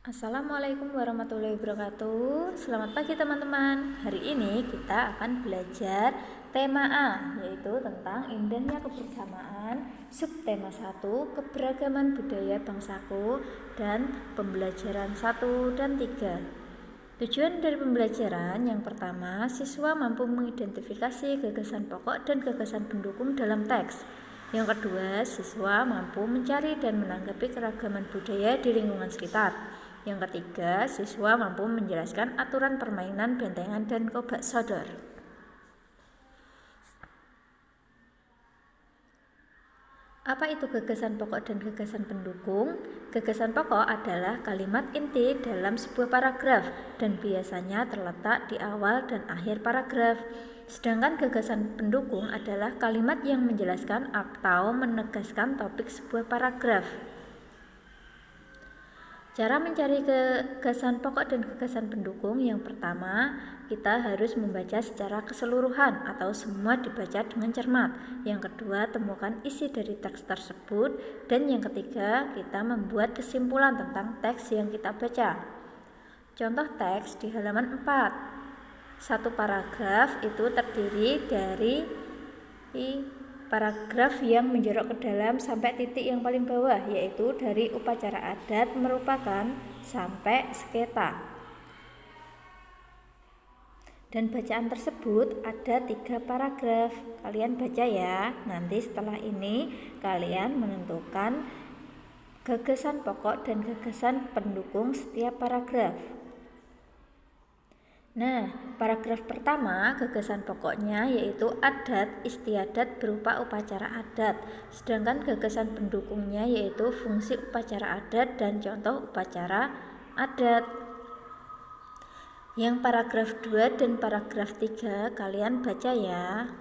Assalamualaikum warahmatullahi wabarakatuh. Selamat pagi teman-teman. Hari ini kita akan belajar tema A, yaitu tentang indahnya kebersamaan, subtema 1, keberagaman budaya bangsaku, dan pembelajaran 1 dan 3. Tujuan dari pembelajaran yang pertama, siswa mampu mengidentifikasi gagasan pokok dan gagasan pendukung dalam teks. Yang kedua, siswa mampu mencari dan menanggapi keragaman budaya di lingkungan sekitar. Yang ketiga, siswa mampu menjelaskan aturan permainan bentengan dan kobak sodor. Apa itu gagasan pokok dan gagasan pendukung? Gagasan pokok adalah kalimat inti dalam sebuah paragraf dan biasanya terletak di awal dan akhir paragraf. Sedangkan gagasan pendukung adalah kalimat yang menjelaskan atau menegaskan topik sebuah paragraf. Cara mencari gagasan pokok dan gagasan pendukung, yang pertama, kita harus membaca secara keseluruhan atau semua dibaca dengan cermat. Yang kedua, temukan isi dari teks tersebut. Dan yang ketiga, kita membuat kesimpulan tentang teks yang kita baca. Contoh teks di halaman 4. Satu paragraf itu terdiri dari paragraf yang menjorok ke dalam sampai titik yang paling bawah, yaitu dari upacara adat merupakan sampai seketa. Dan bacaan tersebut ada 3 paragraf. Kalian baca ya. Nanti setelah ini kalian menentukan gagasan pokok dan gagasan pendukung setiap paragraf. Nah, paragraf pertama, gagasan pokoknya yaitu adat istiadat berupa upacara adat. Sedangkan gagasan pendukungnya yaitu fungsi upacara adat dan contoh upacara adat. Yang paragraf 2 dan paragraf 3 kalian baca ya.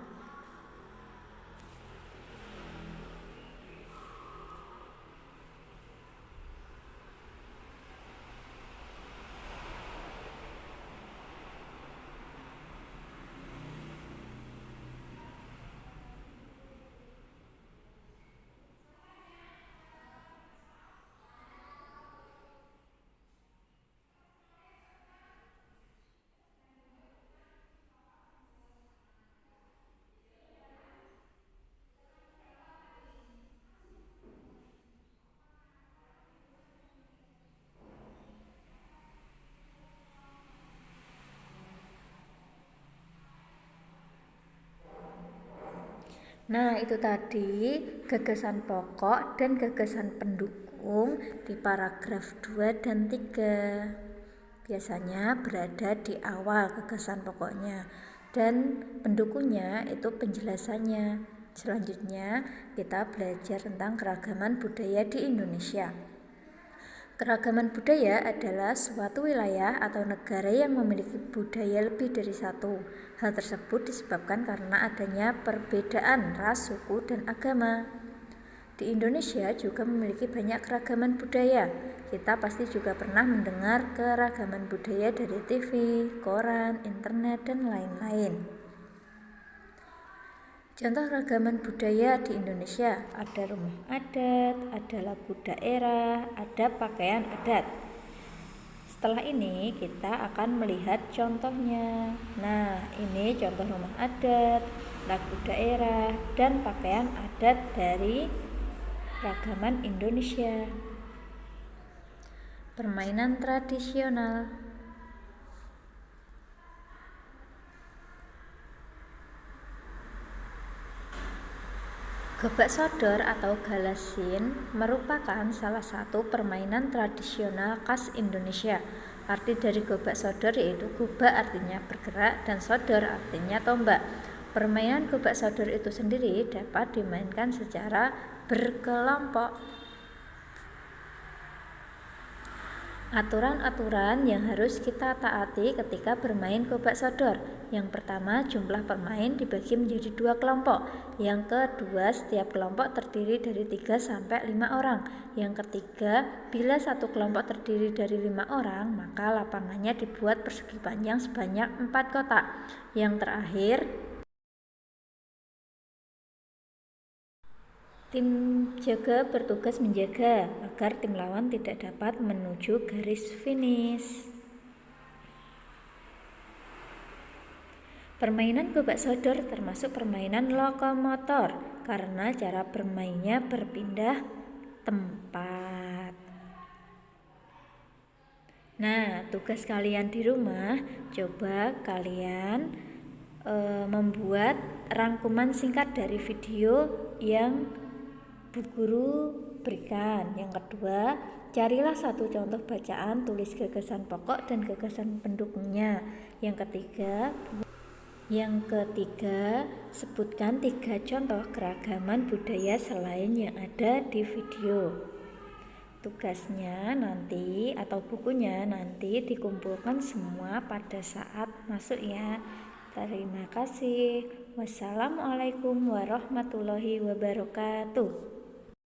Nah, itu tadi gagasan pokok dan gagasan pendukung di paragraf 2 dan 3. Biasanya berada di awal gagasan pokoknya dan pendukungnya itu penjelasannya. Selanjutnya, kita belajar tentang keragaman budaya di Indonesia. Keragaman budaya adalah suatu wilayah atau negara yang memiliki budaya lebih dari satu. Hal tersebut disebabkan karena adanya perbedaan ras, suku, dan agama. Di Indonesia juga memiliki banyak keragaman budaya. Kita pasti juga pernah mendengar keragaman budaya dari TV, koran, internet, dan lain-lain. Contoh keragaman budaya di Indonesia, ada rumah adat, ada lagu daerah, ada pakaian adat. Setelah ini kita akan melihat contohnya. Nah, ini contoh rumah adat, lagu daerah, dan pakaian adat dari keragaman Indonesia. Permainan tradisional. Gobak sodor atau galasin merupakan salah satu permainan tradisional khas Indonesia. Arti dari gobak sodor yaitu gobak artinya bergerak dan sodor artinya tombak. Permainan gobak sodor itu sendiri dapat dimainkan secara berkelompok. Aturan-aturan yang harus kita taati ketika bermain gobak sodor. Yang pertama, jumlah pemain dibagi menjadi 2 kelompok. Yang kedua, setiap kelompok terdiri dari 3 sampai 5 orang. Yang ketiga, bila satu kelompok terdiri dari 5 orang, maka lapangannya dibuat persegi panjang sebanyak 4 kotak. Yang terakhir, Tim jaga bertugas menjaga agar tim lawan tidak dapat menuju garis finish. Permainan gobak sodor termasuk permainan lokomotor karena cara bermainnya berpindah tempat. Nah, tugas kalian di rumah, coba kalian membuat rangkuman singkat dari video yang Bu Guru berikan. Yang kedua, carilah satu contoh bacaan, tulis gagasan pokok dan gagasan pendukungnya. Yang ketiga, sebutkan 3 contoh keragaman budaya selain yang ada di video. Tugasnya nanti atau bukunya nanti dikumpulkan semua pada saat masuk ya. Terima kasih. Wassalamualaikum warahmatullahi wabarakatuh.